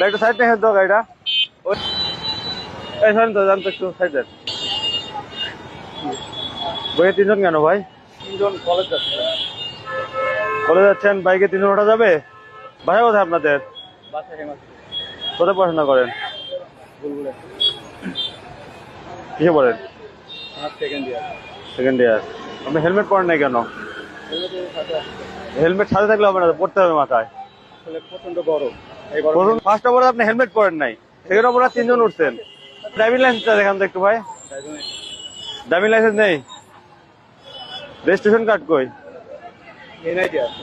একটু সাইড নিয়ে তো গাড়িটা তো জানতো একটু সাইড দেন। বইয়ে তিনজন কেন ভাই? তিনজন কলেজ যাচ্ছে। কলেজ যাচ্ছেন, বাইকে তিনজন ওঠা যাবে? ভাই কোথায় আপনাদের? কোথায় পড়াশোনা করেন? কিসে পড়েন? Second year. আপনি হেলমেট পরেন নাই কেন? হেলমেট সাথে থাকলে হবে না, পড়তে হবে মাথায়। প্রচন্ড গরম। প্রথম ফার্স্ট অফারে আপনি হেলমেট পরেন নাই, সেকেন্ড অফারে তিনজন উঠছেন। ড্রাইভিং লাইসেন্সটা দেখান তো একটু ভাই। ড্রাইভিং লাইসেন্স নেই? রেজিস্ট্রেশন কার্ড কই? এনআইডি আছে।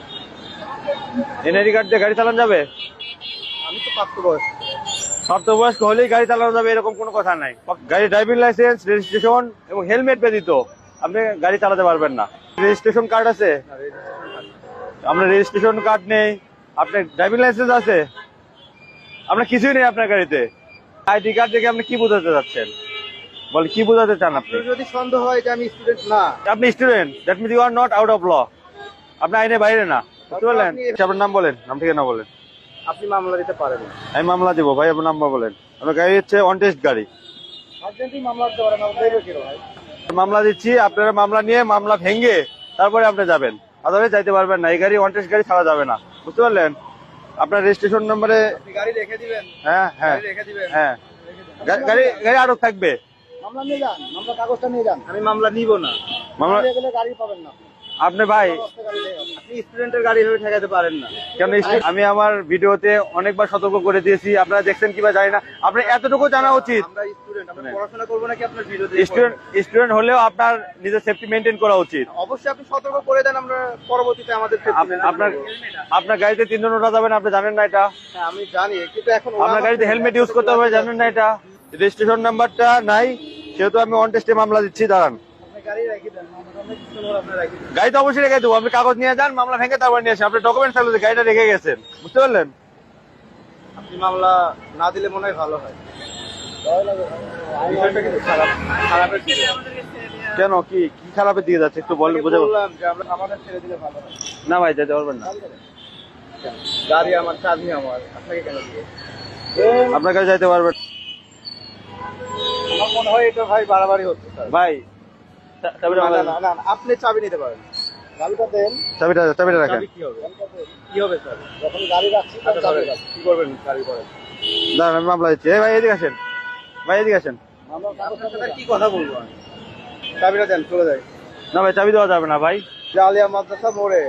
এনআইডি কার্ড দিয়ে গাড়ি চালানো যাবে? আমি তো প্রাপ্তবয়স্ক। প্রাপ্তবয়স্ক হলেই গাড়ি চালানো যাবে এরকম কোনো কথা নাই। গাড়ি ড্রাইভিং লাইসেন্স, রেজিস্ট্রেশন এবং হেলমেট ব্যতীত আপনি গাড়ি চালাতে পারবেন না। রেজিস্ট্রেশন কার্ড আছে? আপনার রেজিস্ট্রেশন কার্ড নেই, আপনার ড্রাইভিং লাইসেন্স আছে, আপনার কিছুই নেই আপনার গাড়িতে। আইডি কার্ড দেখে আপনি কি বোঝাতে চাচ্ছেন? বল কি বোঝাতে চান আপনি? যদি সন্দেহ হয় যে আমি স্টুডেন্ট না, আপনি student, that means you are not out of law. আপনি আইনের বাইরে না, বুঝতে পারলেন? আপনার নাম বলেন, নাম ঠিকানা বলেন। আপনি মামলা দিতে পারেন। আমি মামলা দিব ভাই, আপনার নাম্বার বলেন। আপনার গাড়ি হচ্ছে অন টেস্ট গাড়ি। আর্জেন্টলি মামলা দিতে পারেন, দেবে কি ভাই? মামলা দিচ্ছি, আপনারা মামলা নিয়ে মামলা ভেঙে তারপরে আপনি যাবেন, আদালতে যাইতে পারবেন না। এই গাড়ি অন টেস্ট গাড়ি ছাড়া যাবে না, বুঝতে পারলেন? আপনার রেজিস্ট্রেশন নম্বরে গাড়ি রেখে দিবেন। হ্যাঁ হ্যাঁ রেখে দিবেন। হ্যাঁ, গাড়ি গাড়ি আটক থাকবে। মামলা নিয়ে যান, মামলা কাগজটা নিয়ে যান। আমি মামলা নিব না। মামলা গেলে গাড়ি পাবেন না আপনি ভাই। আপনি স্টুডেন্টের গাড়ি ভেবে ঠেকাতে পারেন না। কেন? আমি আমার ভিডিওতে অনেকবার সতর্ক করে দিয়েছি, আপনারা দেখছেন কিবা জানি না। আপনার এতটুকু জানা উচিত। আমরা স্টুডেন্ট, আমরা পড়াশোনা করব নাকি আপনার ভিডিওতে? স্টুডেন্ট হলেও আপনার নিজের সেফটি মেনটেন করা উচিত। অবশ্যই আপনি সতর্ক করে দেন, আমরা পরবর্তীতে আমাদের আপনার গাড়িতে তিনজন ওঠা যাবে না, আপনি জানেন না এটা? হ্যাঁ আমি জানি, কিন্তু এখন আপনার গাড়িতে হেলমেট ইউজ করতে হবে, জানেন না এটা? রেজিস্ট্রেশন নাম্বারটা নাই, সেহেতু আমি অন টেস্টে মামলা দিচ্ছি। দাঁড়ান, গাড়ি তো অবশ্যই রেখে দেবো। আপনি কাগজ নিয়ে যান, মামলা ভেঙে তারপর নিয়ে আসেন। আপনার ডকুমেন্টস থাকলে গাড়িটা রেখে গেছেন, বুঝতে পারলেন? আপনি মামলা না দিলে মনে হয় ভালো হয়। বিষয়টা কিন্তু খারাপ, খারাপের দিকে। কেন? কি কি খারাপের দিকে যাচ্ছে একটু বললে বুঝে। বললাম যে আমরা আমাদের ছেড়ে দিলে ভালো হয়। না ভাই, যেতে পারবেন না। গাড়ি আমার, চাবি আমার, আপনাকে কেন দিবে? আপনার কাছে যাইতে পারবেন? আমার মনে হয় এটা ভাই বাড়াবাড়ি হচ্ছে স্যার। ভাই চাবিটা না না না, আপনি চাবি নিতে পারেন। গাড়িটা দেন। চাবিটা রাখেন। চাবি কি হবে? কি হবে স্যার? যখন গাড়ি রাখছি তখন চাবি রাখছি। কি করবেন গাড়ি পরে? দাঁড়ান, আমি মামলা দিচ্ছি। এই ভাই এদিকে আসেন, ভাই এদিকে আসেন। আপনার সাথে কি কথা বলবো আমি? চাবিটা দেন, চলে যাই। না ভাই, চাবি দেওয়া যাবে না ভাই। জালিয়া মাদ্রাসা মোড়ে